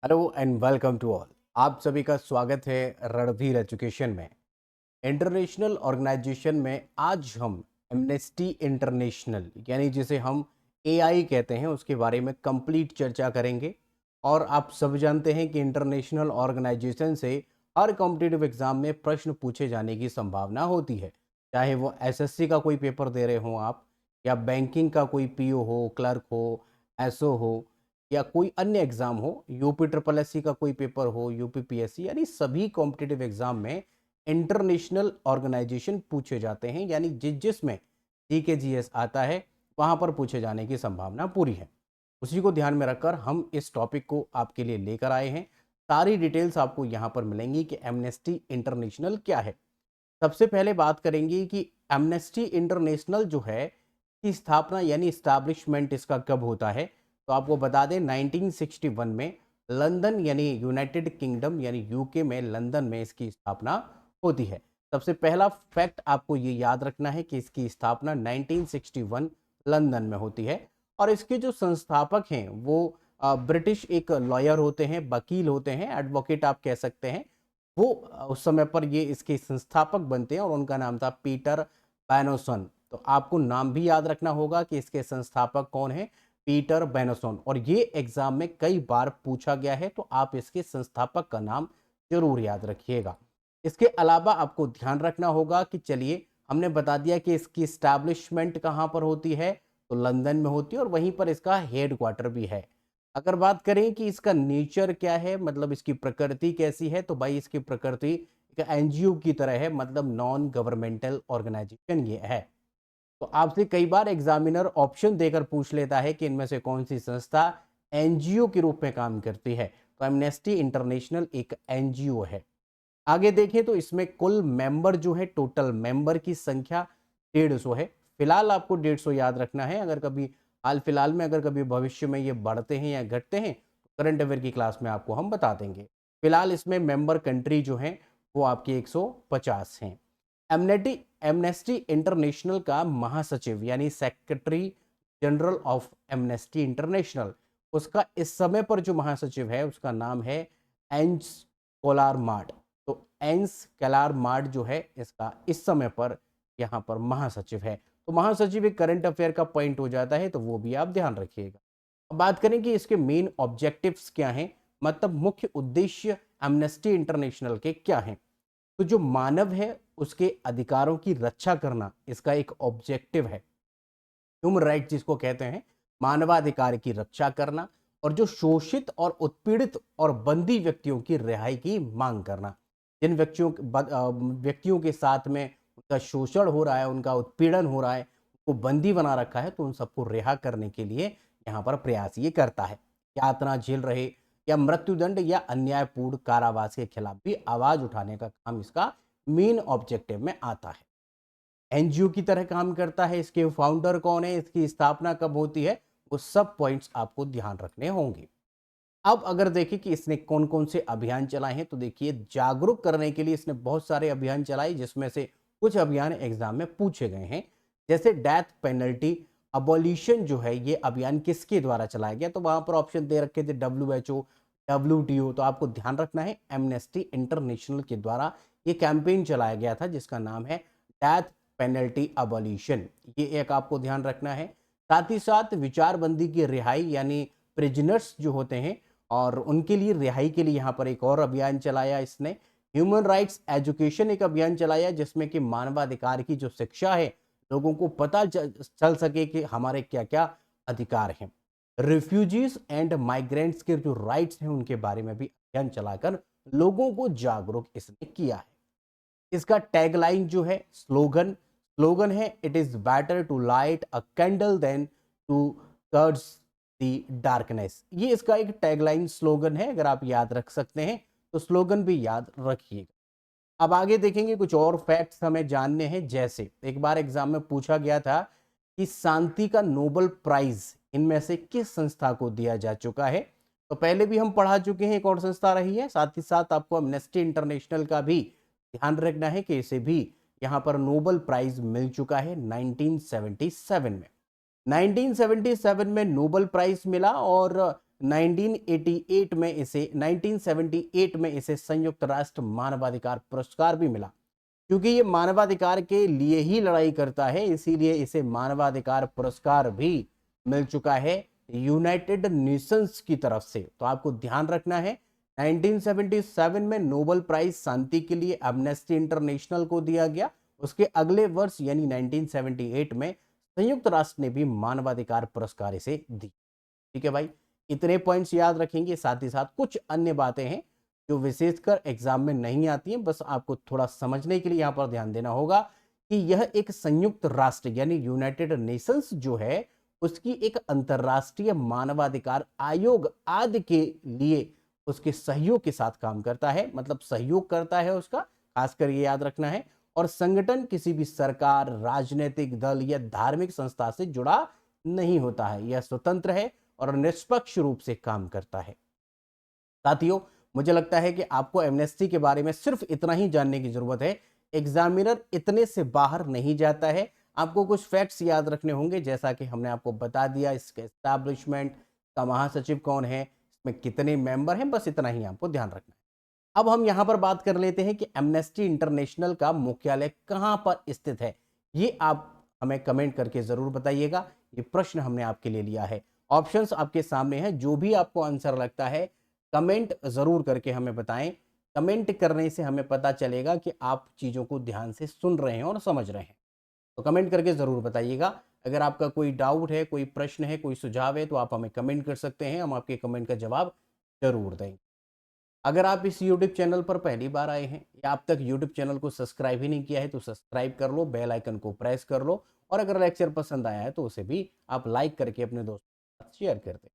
Hello and welcome to all. आप सभी का स्वागत है रणधीर एजुकेशन में। इंटरनेशनल ऑर्गेनाइजेशन में आज हम एमनेस्टी इंटरनेशनल यानी जिसे हम एआई कहते हैं उसके बारे में कंप्लीट चर्चा करेंगे। और आप सब जानते हैं कि इंटरनेशनल ऑर्गेनाइजेशन से हर कॉम्पिटिटिव एग्जाम में प्रश्न पूछे जाने की संभावना होती है, चाहे वो एसएससी का कोई पेपर दे रहे हों आप, या बैंकिंग का कोई पीओ हो, क्लर्क हो, एसओ हो, या कोई अन्य एग्जाम हो, यूपी ट्रिपल एससी का कोई पेपर हो, यूपीपीएससी, यानी सभी कॉम्पिटिटिव एग्जाम में इंटरनेशनल ऑर्गेनाइजेशन पूछे जाते हैं। यानी जिसमें जीके जीएस आता है वहां पर पूछे जाने की संभावना पूरी है। उसी को ध्यान में रखकर हम इस टॉपिक को आपके लिए लेकर आए हैं। सारी डिटेल्स आपको यहाँ पर मिलेंगी कि एमनेस्टी इंटरनेशनल क्या है। सबसे पहले बात करेंगे कि एमनेस्टी इंटरनेशनल जो है की स्थापना यानी इस्टेब्लिशमेंट इसका कब होता है। तो आपको बता दें 1961 में लंदन यानी यूनाइटेड किंगडम यानी यूके में लंदन में इसकी स्थापना होती है। सबसे पहला फैक्ट आपको ये याद रखना है कि इसकी स्थापना 1961 लंदन में होती है। और इसके जो संस्थापक हैं वो ब्रिटिश एक लॉयर होते हैं, वकील होते हैं, एडवोकेट आप कह सकते हैं। वो उस समय पर ये इसके संस्थापक बनते हैं और उनका नाम था पीटर बैनोसन। तो आपको नाम भी याद रखना होगा कि इसके संस्थापक कौन है, पीटर बैनोसन। और ये एग्जाम में कई बार पूछा गया है, तो आप इसके संस्थापक का नाम जरूर याद रखिएगा। इसके अलावा आपको ध्यान रखना होगा कि चलिए हमने बता दिया कि इसकी स्टैब्लिशमेंट कहाँ पर होती है, तो लंदन में होती है और वहीं पर इसका हेड क्वार्टर भी है। अगर बात करें कि इसका नेचर क्या है, मतलब इसकी प्रकृति कैसी है, तो भाई इसकी प्रकृति एक एनजीओ की तरह है, मतलब नॉन गवर्नमेंटल ऑर्गेनाइजेशन ये है। तो आपसे कई बार एग्जामिनर ऑप्शन देकर पूछ लेता है कि इनमें से कौन सी संस्था एनजीओ के रूप में काम करती है। तो एमनेस्टी इंटरनेशनल एक एनजीओ है। आगे देखें तो इसमें कुल मेंबर जो है, टोटल मेंबर की संख्या 150 है। फिलहाल आपको 150 याद रखना है। अगर कभी हाल फिलहाल में अगर कभी भविष्य में ये बढ़ते हैं या घटते हैं तो करंट अफेयर की क्लास में आपको हम बता देंगे। फिलहाल इसमें मेंबर कंट्री जो है वो आपकी 150 हैं। एमनेटी एमनेस्टी इंटरनेशनल का महासचिव यानी secretary general of amnesty international, उसका इस समय पर जो महासचिव है उसका नाम है एंज कोलारमार्ट। तो एंस कैलारमार्ट जो है इसका इस समय पर यहाँ पर महासचिव है। तो महासचिव एक करंट अफेयर का पॉइंट हो जाता है, तो वो भी आप ध्यान रखिएगा। अब बात करें कि इसके मेन ऑब्जेक्टिव्स क्या हैं, मतलब मुख्य उद्देश्य एमनेस्टी इंटरनेशनल के क्या हैं। तो जो मानव है उसके अधिकारों की रक्षा करना इसका एक ऑब्जेक्टिव है। ह्यूमन राइट जिसको कहते हैं, मानवाधिकार की रक्षा करना, और जो शोषित और उत्पीड़ित और बंदी व्यक्तियों की रिहाई की मांग करना। जिन व्यक्तियों के साथ में उनका शोषण हो रहा है, उनका उत्पीड़न हो रहा है, उनको बंदी बना रखा है, तो उन सबको रिहा करने के लिए यहाँ पर प्रयास ये करता है। यातना झेल रहे या मृत्युदंड या अन्यायपूर्ण कारावास के खिलाफ भी आवाज उठाने का काम इसका मेन ऑब्जेक्टिव में आता है। एनजीओ की तरह काम करता है। इसके फाउंडर कौन है, इसकी स्थापना कब होती है, वो सब पॉइंट्स आपको ध्यान रखने होंगे। अब अगर देखें कि इसने कौन कौन से अभियान चलाए हैं, तो देखिए जागरूक करने के लिए इसने बहुत सारे अभियान चलाए, जिसमें से कुछ अभियान एग्जाम में पूछे गए हैं। जैसे डेथ पेनल्टी अबॉलिशन जो है, ये अभियान किसके द्वारा चलाया गया, तो वहां पर ऑप्शन दे रखे थे WHO, WTO। तो आपको ध्यान रखना है एमनेस्टी इंटरनेशनल के द्वारा ये कैंपेन चलाया गया था जिसका नाम है डेथ पेनल्टी अबॉलिशन। ये एक आपको ध्यान रखना है। साथ ही साथ विचारबंदी की रिहाई यानी प्रिजनर्स जो होते हैं और उनके लिए रिहाई के लिए यहाँ पर एक और अभियान चलाया इसने। ह्यूमन राइट्स एजुकेशन एक अभियान चलाया जिसमें कि मानवाधिकार की जो शिक्षा है, लोगों को पता चल सके कि हमारे क्या क्या अधिकार हैं। रिफ्यूजीज एंड माइग्रेंट्स के जो राइट्स हैं उनके बारे में भी अभियान चलाकर लोगों को जागरूक इसने किया है। इसका टैगलाइन जो है, स्लोगन स्लोगन है, it is better to light a candle than to curse the darkness. ये इसका एक टैगलाइन स्लोगन है। अगर आप याद रख सकते हैं तो स्लोगन भी याद रखिएगा। अब आगे देखेंगे कुछ और फैक्ट्स हमें जानने हैं। जैसे एक बार एग्जाम में पूछा गया था कि शांति का नोबेल प्राइज इनमें से किस संस्था को दिया जा चुका है। तो पहले भी हम पढ़ा चुके हैं एक और संस्था रही है। साथ ही साथ आपको एमनेस्टी इंटरनेशनल का भी ध्यान रखना है कि इसे भी यहाँ पर नोबेल प्राइज मिल चुका है 1977 में। 1977 में नोबेल प्राइज मिला और 1978 में इसे संयुक्त राष्ट्र मानवाधिकार पुरस्कार भी मिला। क्योंकि ये मानवाधिकार के लिए ही लड़ाई करता है, इसीलिए इसे मानवाधिकार पुरस्कार भी मिल चुका है यूनाइटेड नेशंस की तरफ से। तो आपको ध्यान रखना है 1977 में नोबेल प्राइज शांति के लिए एमनेस्टी इंटरनेशनल को दिया गया। उसके अगले वर्ष यानी 1978 में संयुक्त राष्ट्र ने भी मानवाधिकार पुरस्कार इसे दी। ठीक है भाई, इतने पॉइंट्स याद रखेंगे। साथ ही साथ कुछ अन्य बातें हैं जो विशेषकर एग्जाम में नहीं आती हैं, बस आपको थोड़ा समझने के लिए यहां पर ध्यान देना होगा कि यह एक संयुक्त राष्ट्र यानी यूनाइटेड नेशंस जो है उसकी एक अंतरराष्ट्रीय मानवाधिकार आयोग आदि के लिए उसके सहयोग के साथ काम करता है, मतलब सहयोग करता है उसका, खासकर ये याद रखना है। और संगठन किसी भी सरकार, राजनीतिक दल या धार्मिक संस्था से जुड़ा नहीं होता है, यह स्वतंत्र है और निष्पक्ष रूप से काम करता है। साथियों, मुझे लगता है कि आपको एमनेस्टी के बारे में सिर्फ इतना ही जानने की जरूरत है। एग्जामिनर इतने से बाहर नहीं जाता है, आपको कुछ फैक्ट्स याद रखने होंगे, जैसा कि हमने आपको बता दिया इसके एस्टैब्लिशमेंट का महासचिव कौन है, इसमें कितने मेंबर हैं, बस इतना ही आपको ध्यान रखना है। अब हम यहां पर बात कर लेते हैं कि एमनेस्टी इंटरनेशनल का मुख्यालय कहां पर स्थित है। ये आप हमें कमेंट करके जरूर बताइएगा। ये प्रश्न हमने आपके लिए लिया है। ऑप्शंस आपके सामने हैं, जो भी आपको आंसर लगता है कमेंट जरूर करके हमें बताएं। कमेंट करने से हमें पता चलेगा कि आप चीजों को ध्यान से सुन रहे हैं और समझ रहे हैं। तो कमेंट करके जरूर बताइएगा। अगर आपका कोई डाउट है, कोई प्रश्न है, कोई सुझाव है, तो आप हमें कमेंट कर सकते हैं, हम आपके कमेंट का जवाब जरूर देंगे। अगर आप इस YouTube चैनल पर पहली बार आए हैं या अब तक YouTube चैनल को सब्सक्राइब ही नहीं किया है तो सब्सक्राइब कर लो, बेल आइकन को प्रेस कर लो, और अगर लेक्चर पसंद आया है तो उसे भी आप लाइक करके अपने दोस्तों के साथ शेयर कर दें।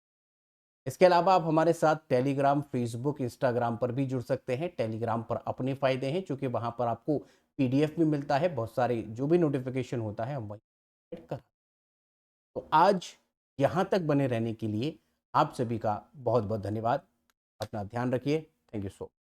इसके अलावा आप हमारे साथ टेलीग्राम, फेसबुक, इंस्टाग्राम पर भी जुड़ सकते हैं। टेलीग्राम पर अपने फायदे हैं, क्योंकि वहां पर आपको PDF भी मिलता है, बहुत सारे जो भी नोटिफिकेशन होता है हम वही कर। तो आज यहाँ तक बने रहने के लिए आप सभी का बहुत बहुत धन्यवाद। अपना ध्यान रखिए। Thank you so much.